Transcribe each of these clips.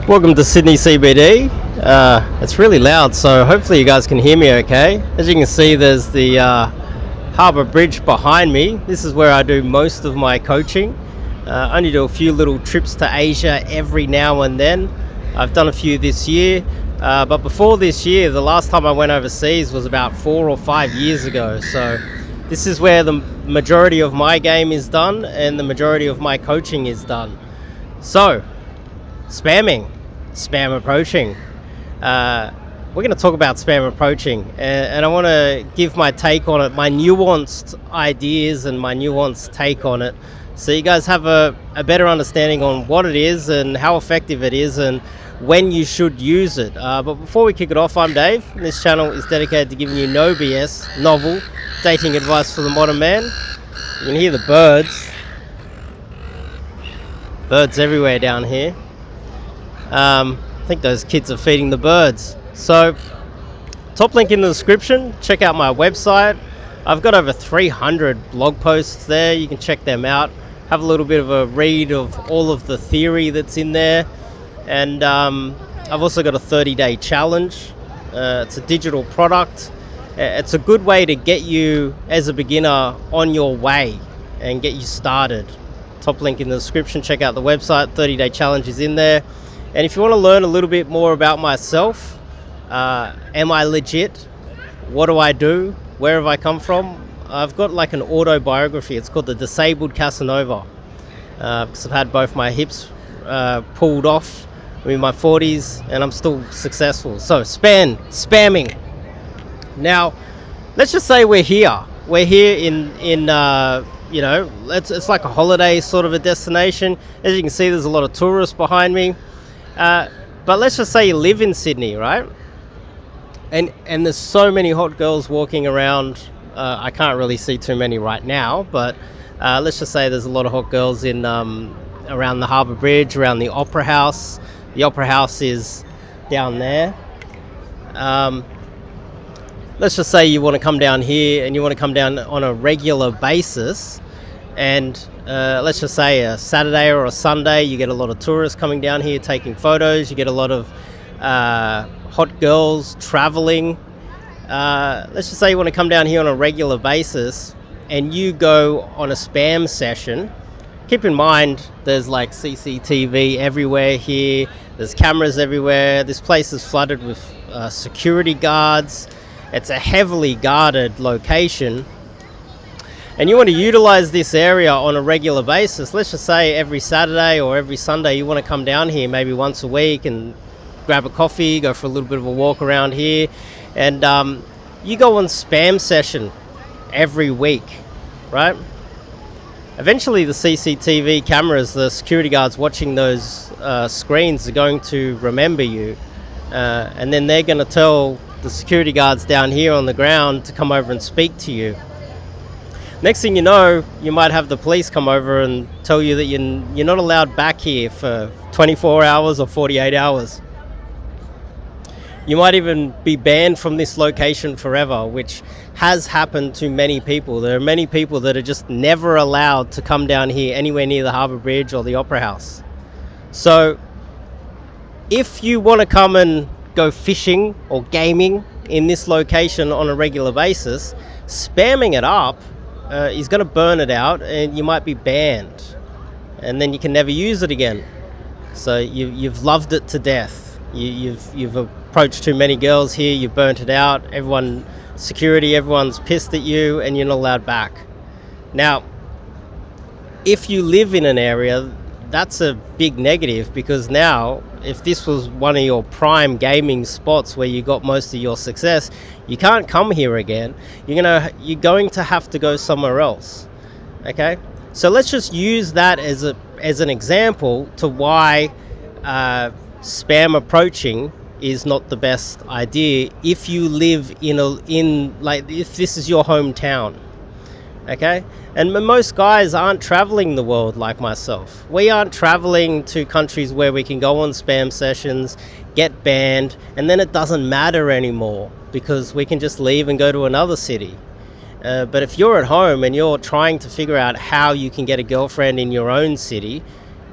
Welcome to Sydney CBD. It's really loud, so hopefully you guys can hear me okay. As you can see, there's the Harbour Bridge behind me. This is where I do most of my coaching. I only do a few little trips to Asia every now and then. I've done a few this year, but before this year, the last time I went overseas was about 4 or 5 years ago. So this is where the majority of my game is done and the majority of my coaching is done. So, spam approaching. We're going to talk about spam approaching, and I want to give my take on it, my nuanced ideas and my nuanced take on it, so you guys have a better understanding on what it is and how effective it is and when you should use it. But before we kick it off, I'm Dave. This channel is dedicated to giving you no BS, novel, dating advice for the modern man. You can hear the birds. Birds everywhere down here. I think those kids are feeding the birds. So, top link in the description. Check out my website. I've got over 300 blog posts there. You can check them out. Have a little bit of a read of all of the theory that's in there. And I've also got a 30-day challenge. It's a digital product. It's a good way to get you as a beginner on your way and get you started. Top link in the description. Check out the website. 30-day challenge is in there. And if you want to learn a little bit more about myself, am I legit? What do I do? Where have I come from? I've got like an autobiography. It's called The Disabled Casanova. Because I've had both my hips pulled off. I'm in my 40s and I'm still successful. So spamming. Now, let's just say we're here. We're here in it's like a holiday sort of a destination. As you can see, there's a lot of tourists behind me. But let's just say you live in Sydney, right? And there's so many hot girls walking around. I can't really see too many right now, but let's just say there's a lot of hot girls in around the Harbour Bridge, around the Opera House. The Opera House is down there. Let's just say you want to come down here and you want to come down on a regular basis. And let's just say a Saturday or a Sunday, you get a lot of tourists coming down here taking photos. You get a lot of hot girls traveling. Let's just say you want to come down here on a regular basis and you go on a spam session. Keep in mind, there's like CCTV everywhere here. There's cameras everywhere. This place is flooded with security guards. It's a heavily guarded location. And you want to utilize this area on a regular basis. Let's just say every Saturday or every Sunday you want to come down here maybe once a week and grab a coffee, go for a little bit of a walk around here. And you go on spam session every week, right? Eventually the CCTV cameras, the security guards watching those screens are going to remember you. And then they're going to tell the security guards down here on the ground to come over and speak to you. Next thing you know, you might have the police come over and tell you that you're not allowed back here for 24 hours or 48 hours. You might even be banned from this location forever, which has happened to many people. There are many people that are just never allowed to come down here anywhere near the Harbour Bridge or the Opera House. So if you want to come and go fishing or gaming in this location on a regular basis, spamming it up is going to burn it out and you might be banned. And then you can never use it again. So you've loved it to death. You've approached too many girls here, you've burnt it out, everyone's pissed at you and you're not allowed back. Now, if you live in an area, that's a big negative, because now if this was one of your prime gaming spots where you got most of your success, you can't come here again. You're going to have to go somewhere else. Okay, so let's just use that as an example to why spam approaching is not the best idea if you live if this is your hometown. Okay, and most guys aren't traveling the world like myself. We aren't traveling to countries where we can go on spam sessions, get banned, and then it doesn't matter anymore because we can just leave and go to another city. But if you're at home and you're trying to figure out how you can get a girlfriend in your own city,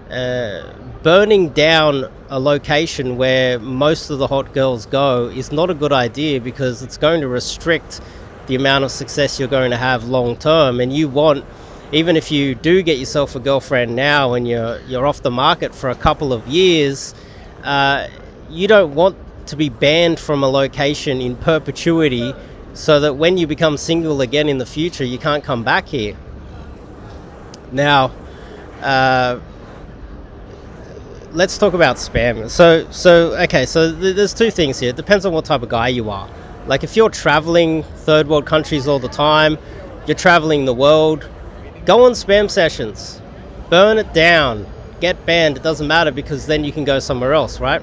burning down a location where most of the hot girls go is not a good idea, because it's going to restrict the amount of success you're going to have long term. And you want, even if you do get yourself a girlfriend now and you're off the market for a couple of years, you don't want to be banned from a location in perpetuity, so that when you become single again in the future, you can't come back here. Now, let's talk about spam. So there's two things here. It depends on what type of guy you are. Like, if you're traveling third world countries all the time, you're traveling the world, go on spam sessions, burn it down, get banned. It doesn't matter, because then you can go somewhere else, right?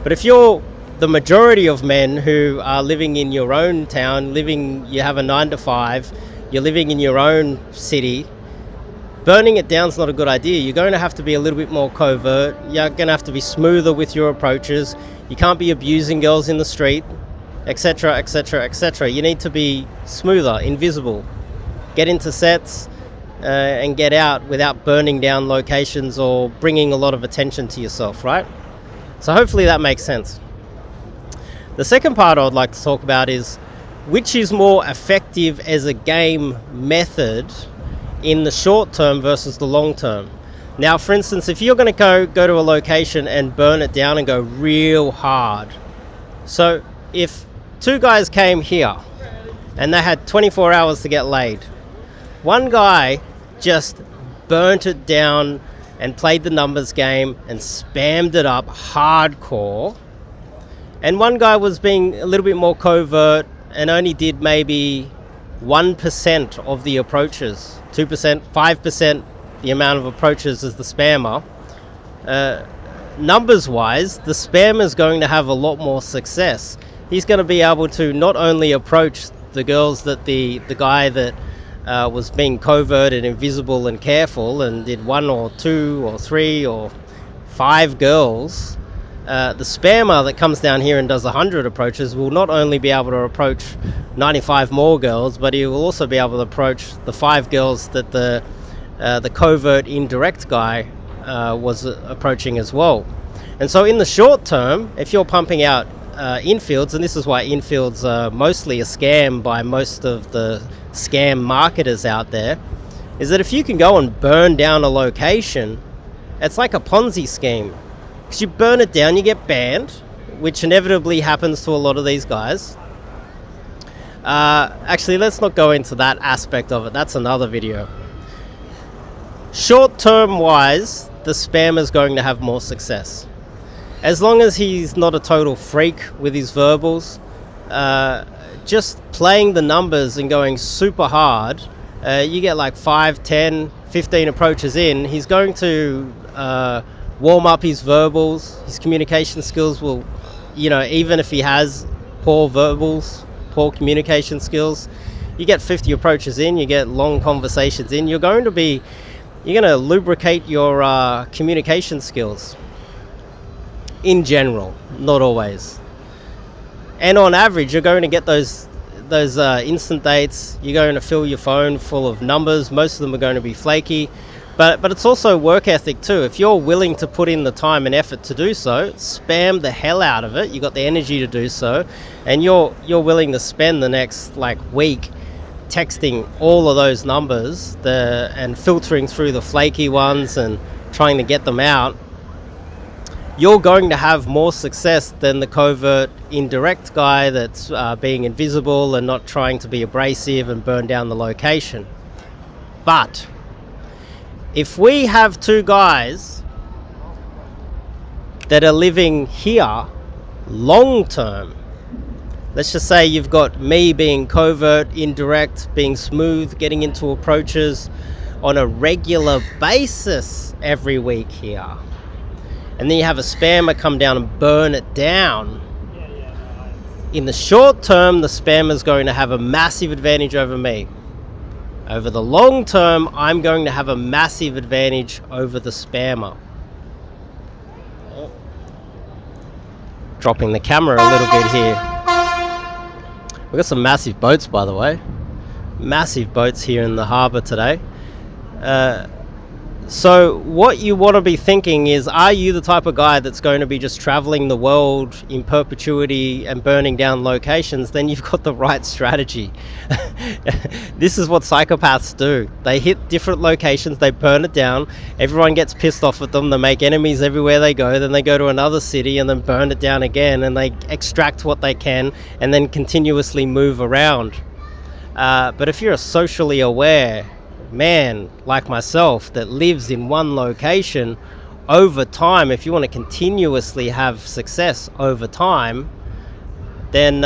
But if you're the majority of men who are living in your own town, you have a 9 to 5, you're living in your own city, burning it down is not a good idea. You're going to have to be a little bit more covert. You're going to have to be smoother with your approaches. You can't be abusing girls in the street, etc., etc., etc. You need to be smoother, invisible. Get into sets and get out without burning down locations or bringing a lot of attention to yourself, right? So hopefully that makes sense. The second part I would like to talk about is which is more effective as a game method in the short term versus the long term. Now, for instance, if you're going to go to a location and burn it down and go real hard. So if two guys came here and they had 24 hours to get laid, one guy just burnt it down and played the numbers game and spammed it up hardcore, and one guy was being a little bit more covert and only did maybe 1% of the approaches, 2%, 5% the amount of approaches as the spammer. Numbers wise, the spammer is going to have a lot more success. He's going to be able to not only approach the girls that the guy that was being covert and invisible and careful and did 1 or 2 or 3 or 5 girls, the spammer that comes down here and does 100 approaches will not only be able to approach 95 more girls, but he will also be able to approach the 5 girls that the covert indirect guy was approaching as well. And so in the short term, if you're pumping out infields, and this is why infields are mostly a scam by most of the scam marketers out there, is that if you can go and burn down a location, it's like a Ponzi scheme. Because you burn it down, you get banned, which inevitably happens to a lot of these guys. Actually, let's not go into that aspect of it. That's another video. Short term wise, the spammer is going to have more success. As long as he's not a total freak with his verbals, just playing the numbers and going super hard, you get like 5, 10, 15 approaches in, he's going to warm up his verbals. His communication skills will, even if he has poor verbals, poor communication skills, you get 50 approaches in, you get long conversations in, you're going to lubricate your communication skills in general, not always. And on average, you're going to get those instant dates. You're going to fill your phone full of numbers. Most of them are going to be flaky. But it's also work ethic too. If you're willing to put in the time and effort to do so, spam the hell out of it. You got the energy to do so, and you're willing to spend the next week texting all of those numbers and filtering through the flaky ones and trying to get them out, you're going to have more success than the covert indirect guy that's being invisible and not trying to be abrasive and burn down the location. But if we have two guys that are living here long term, let's just say you've got me being covert, indirect, being smooth, getting into approaches on a regular basis every week here, and then you have a spammer come down and burn it down. In the short term, the spammer is going to have a massive advantage over me. Over the long term, I'm going to have a massive advantage over the spammer. Dropping the camera a little bit here. We've got some massive boats, by the way. Massive boats here in the harbour today. So what you want to be thinking is, are you the type of guy that's going to be just traveling the world in perpetuity and burning down locations? Then you've got the right strategy. This is what psychopaths do. They hit different locations, they burn it down, everyone gets pissed off at them, they make enemies everywhere they go, then they go to another city and then burn it down again, and they extract what they can and then continuously move around. But if you're a socially aware man like myself that lives in one location, over time, if you want to continuously have success over time, then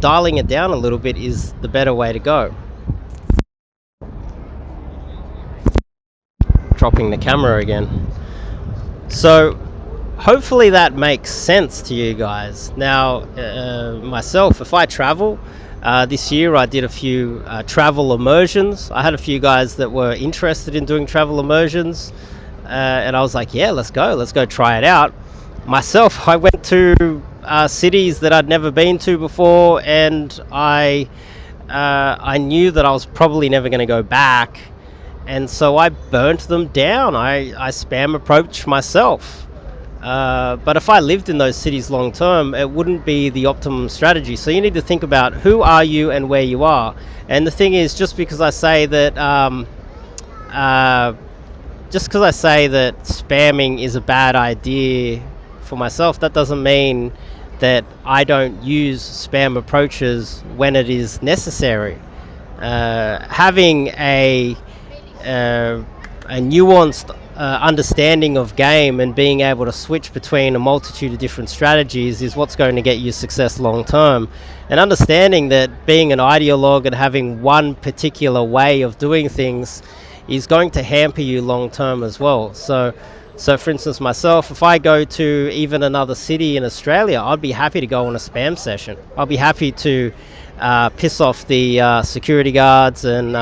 dialing it down a little bit is the better way to go. Dropping the camera again. So hopefully that makes sense to you guys. Now, myself, if I travel, this year I did a few travel immersions. I had a few guys that were interested in doing travel immersions, and I was like, yeah, let's go try it out. Myself, I went to cities that I'd never been to before, and I knew that I was probably never going to go back, and so I burnt them down. I spam approached myself. But if I lived in those cities long term, it wouldn't be the optimum strategy. So you need to think about who are you and where you are. And the thing is, just because I say that spamming is a bad idea for myself, that doesn't mean that I don't use spam approaches when it is necessary. Having a nuanced understanding of game and being able to switch between a multitude of different strategies is what's going to get you success long term. And understanding that being an ideologue and having one particular way of doing things is going to hamper you long term as well. So for instance, myself, if I go to even another city in Australia, I'd be happy to go on a spam session. I'll be happy to piss off the security guards and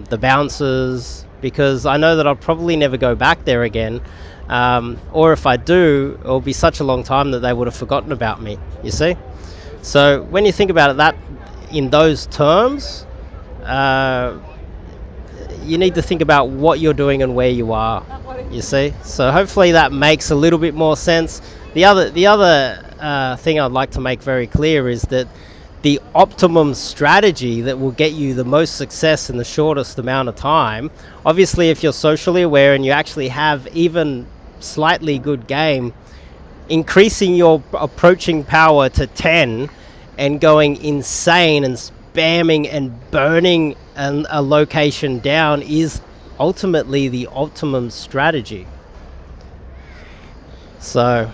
the bouncers, because I know that I'll probably never go back there again, or if I do, it'll be such a long time that they would have forgotten about me, you see. So when you think about it that in those terms, you need to think about what you're doing and where you are, you see. So hopefully that makes a little bit more sense. The other thing I'd like to make very clear is that the optimum strategy that will get you the most success in the shortest amount of time, obviously if you're socially aware and you actually have even slightly good game, increasing your approaching power to 10 and going insane and spamming and burning a location down is ultimately the optimum strategy. So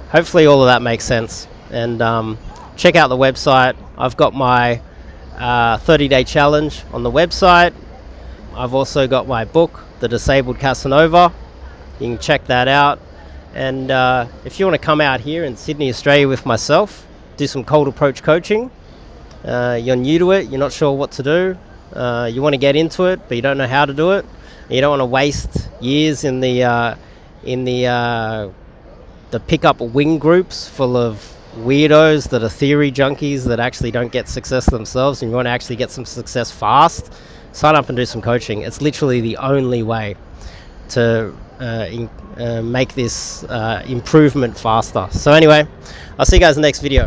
hopefully all of that makes sense. And check out the website. I've got my 30-day challenge on the website. I've also got my book, The Disabled Casanova. You can check that out. And if you want to come out here in Sydney, Australia with myself, do some cold approach coaching, you're new to it, you're not sure what to do, you want to get into it but you don't know how to do it, you don't want to waste years in the pick-up wing groups full of weirdos that are theory junkies that actually don't get success themselves, and you want to actually get some success fast, sign up and do some coaching. It's literally the only way to make this improvement faster. So anyway, I'll see you guys in the next video.